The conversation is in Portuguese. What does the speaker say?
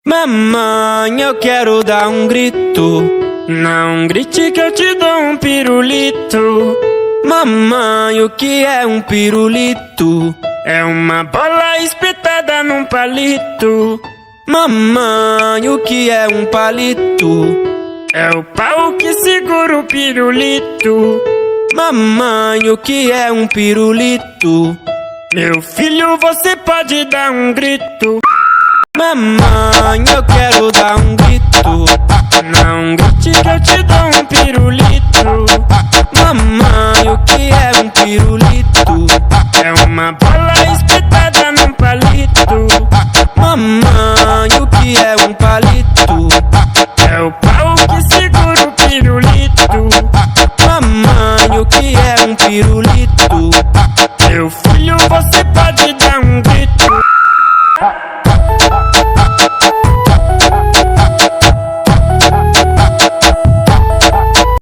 Mamãe, eu quero dar um grito. Não grite que eu te dou um pirulito. Mamãe, o que é um pirulito? É uma bola espetada num palito. Mamãe, o que é um palito? É o pau que segura o pirulito. Mamãe, o que é um pirulito? Meu filho, você pode dar um grito. Mamãe, eu quero dar um grito. Não grite que eu te dou um pirulito. Mamãe, o que é um pirulito? É uma bola espetada num palito. Mamãe, o que é um palito? É o pau que segura o pirulito. Mamãe, o que é um pirulito?